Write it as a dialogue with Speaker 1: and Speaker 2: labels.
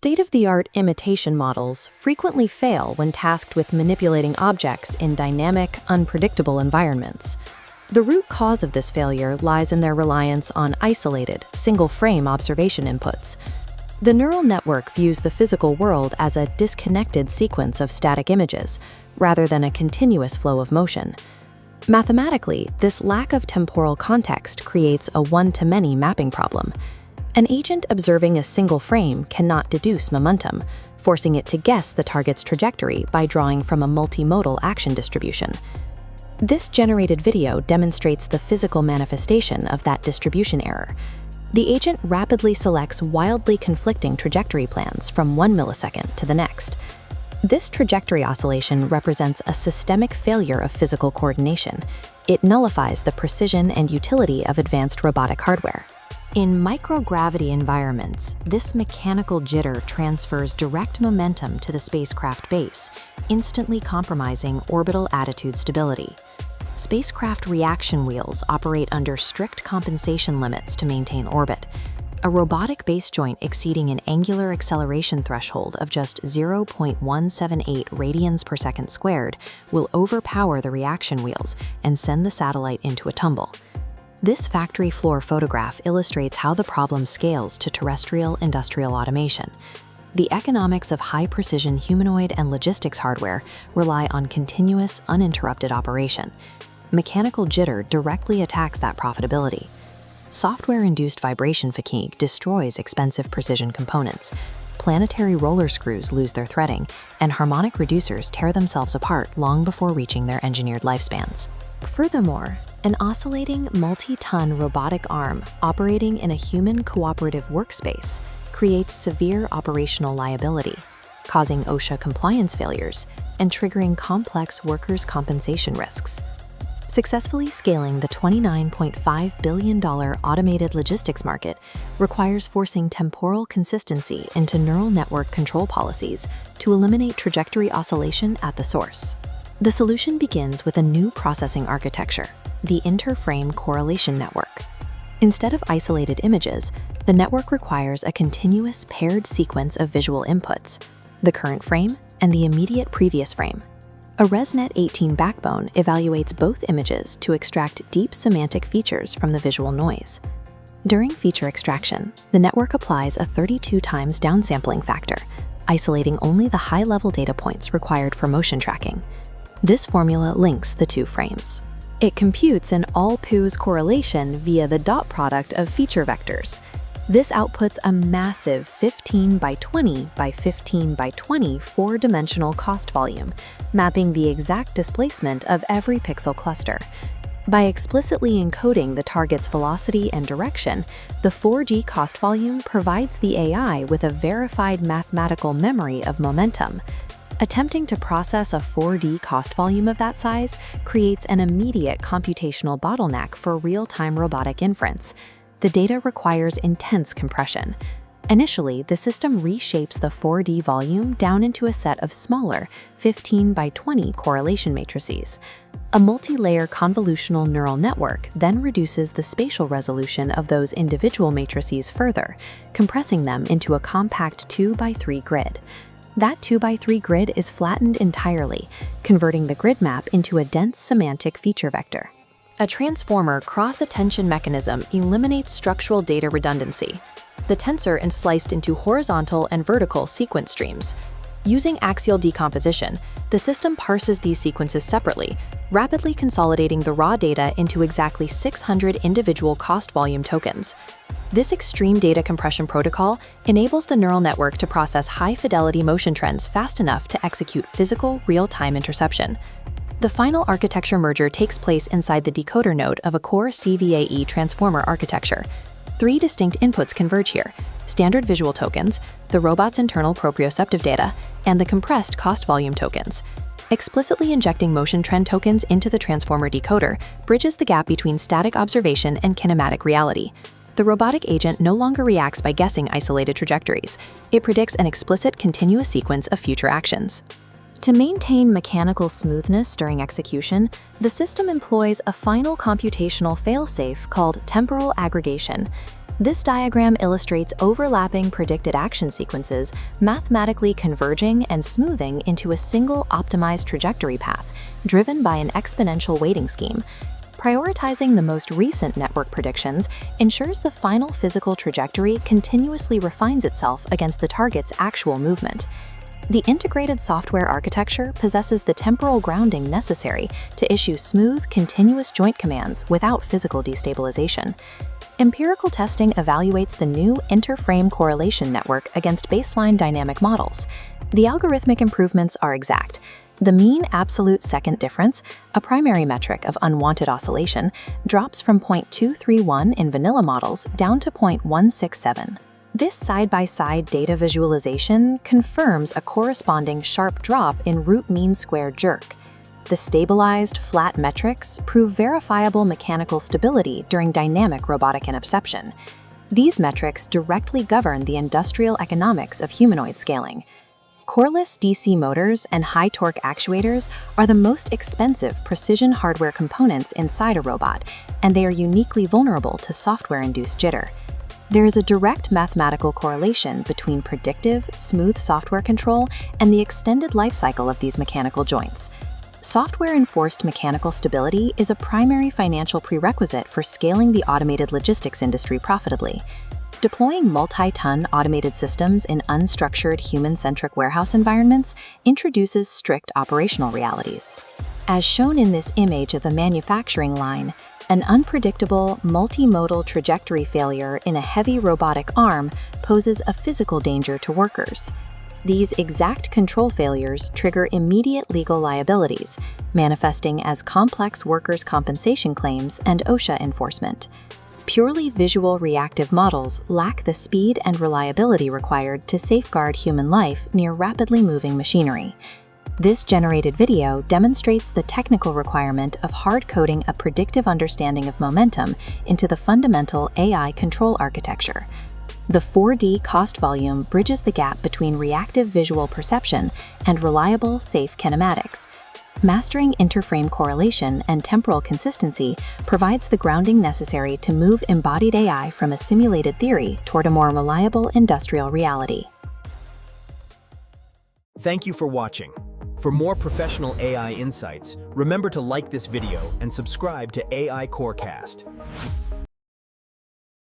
Speaker 1: State-of-the-art imitation models frequently fail when tasked with manipulating objects in dynamic, unpredictable environments. The root cause of this failure lies in their reliance on isolated, single-frame observation inputs. The neural network views the physical world as a disconnected sequence of static images, rather than a continuous flow of motion. Mathematically, this lack of temporal context creates a one-to-many mapping problem. An agent observing a single frame cannot deduce momentum, forcing it to guess the target's trajectory by drawing from a multimodal action distribution. This generated video demonstrates the physical manifestation of that distribution error. The agent rapidly selects wildly conflicting trajectory plans from 1 millisecond to the next. This trajectory oscillation represents a systemic failure of physical coordination. It nullifies the precision and utility of advanced robotic hardware. In microgravity environments, this mechanical jitter transfers direct momentum to the spacecraft base, instantly compromising orbital attitude stability. Spacecraft reaction wheels operate under strict compensation limits to maintain orbit. A robotic base joint exceeding an angular acceleration threshold of just 0.178 radians per second squared will overpower the reaction wheels and send the satellite into a tumble. This factory floor photograph illustrates how the problem scales to terrestrial industrial automation. The economics of high-precision humanoid and logistics hardware rely on continuous, uninterrupted operation. Mechanical jitter directly attacks that profitability. Software-induced vibration fatigue destroys expensive precision components. Planetary roller screws lose their threading, and harmonic reducers tear themselves apart long before reaching their engineered lifespans. Furthermore, an oscillating multi-ton robotic arm operating in a human cooperative workspace creates severe operational liability, causing OSHA compliance failures and triggering complex workers' compensation risks. Successfully scaling the $29.5 billion automated logistics market requires forcing temporal consistency into neural network control policies to eliminate trajectory oscillation at the source. The solution begins with a new processing architecture, the interframe correlation network. Instead of isolated images, the network requires a continuous paired sequence of visual inputs, the current frame and the immediate previous frame. A ResNet-18 backbone evaluates both images to extract deep semantic features from the visual noise. During feature extraction, the network applies a 32 times downsampling factor, isolating only the high-level data points required for motion tracking. This formula links the two frames. It computes an all-POOS correlation via the dot product of feature vectors. This outputs a massive 15 by 20 by 15 by 20 four-dimensional cost volume, mapping the exact displacement of every pixel cluster. By explicitly encoding the target's velocity and direction, the 4D cost volume provides the AI with a verified mathematical memory of momentum. Attempting to process a 4D cost volume of that size creates an immediate computational bottleneck for real-time robotic inference. The data requires intense compression. Initially, the system reshapes the 4D volume down into a set of smaller 15 by 20 correlation matrices. A multi-layer convolutional neural network then reduces the spatial resolution of those individual matrices further, compressing them into a compact 2 by 3 grid. That 2 by 3 grid is flattened entirely, converting the grid map into a dense semantic feature vector. A transformer cross-attention mechanism eliminates structural data redundancy. The tensor is sliced into horizontal and vertical sequence streams. Using axial decomposition, the system parses these sequences separately, rapidly consolidating the raw data into exactly 600 individual cost volume tokens. This extreme data compression protocol enables the neural network to process high-fidelity motion trends fast enough to execute physical, real-time interception. The final architecture merger takes place inside the decoder node of a core CVAE transformer architecture. Three distinct inputs converge here: standard visual tokens, the robot's internal proprioceptive data, and the compressed cost volume tokens. Explicitly injecting motion trend tokens into the transformer decoder bridges the gap between static observation and kinematic reality. The robotic agent no longer reacts by guessing isolated trajectories. It predicts an explicit continuous sequence of future actions. To maintain mechanical smoothness during execution, the system employs a final computational failsafe called temporal aggregation. This diagram illustrates overlapping predicted action sequences mathematically converging and smoothing into a single optimized trajectory path, driven by an exponential weighting scheme. Prioritizing the most recent network predictions ensures the final physical trajectory continuously refines itself against the target's actual movement. The integrated software architecture possesses the temporal grounding necessary to issue smooth, continuous joint commands without physical destabilization. Empirical testing evaluates the new interframe correlation network against baseline dynamic models. The algorithmic improvements are exact. The mean absolute second difference, a primary metric of unwanted oscillation, drops from 0.231 in vanilla models down to 0.167. This side-by-side data visualization confirms a corresponding sharp drop in root mean square jerk. The stabilized, flat metrics prove verifiable mechanical stability during dynamic robotic inception. These metrics directly govern the industrial economics of humanoid scaling. Coreless DC motors and high-torque actuators are the most expensive precision hardware components inside a robot, and they are uniquely vulnerable to software-induced jitter. There is a direct mathematical correlation between predictive, smooth software control and the extended lifecycle of these mechanical joints. Software-enforced mechanical stability is a primary financial prerequisite for scaling the automated logistics industry profitably. Deploying multi-ton automated systems in unstructured human-centric warehouse environments introduces strict operational realities. As shown in this image of the manufacturing line, an unpredictable, multimodal trajectory failure in a heavy robotic arm poses a physical danger to workers. These exact control failures trigger immediate legal liabilities, manifesting as complex workers' compensation claims and OSHA enforcement. Purely visual reactive models lack the speed and reliability required to safeguard human life near rapidly moving machinery. This generated video demonstrates the technical requirement of hard-coding a predictive understanding of momentum into the fundamental AI control architecture. The 4D cost volume bridges the gap between reactive visual perception and reliable, safe kinematics. Mastering interframe correlation and temporal consistency provides the grounding necessary to move embodied AI from a simulated theory toward a more reliable industrial reality.
Speaker 2: Thank you for watching. For more professional AI insights, remember to like this video and subscribe to AI Corecast.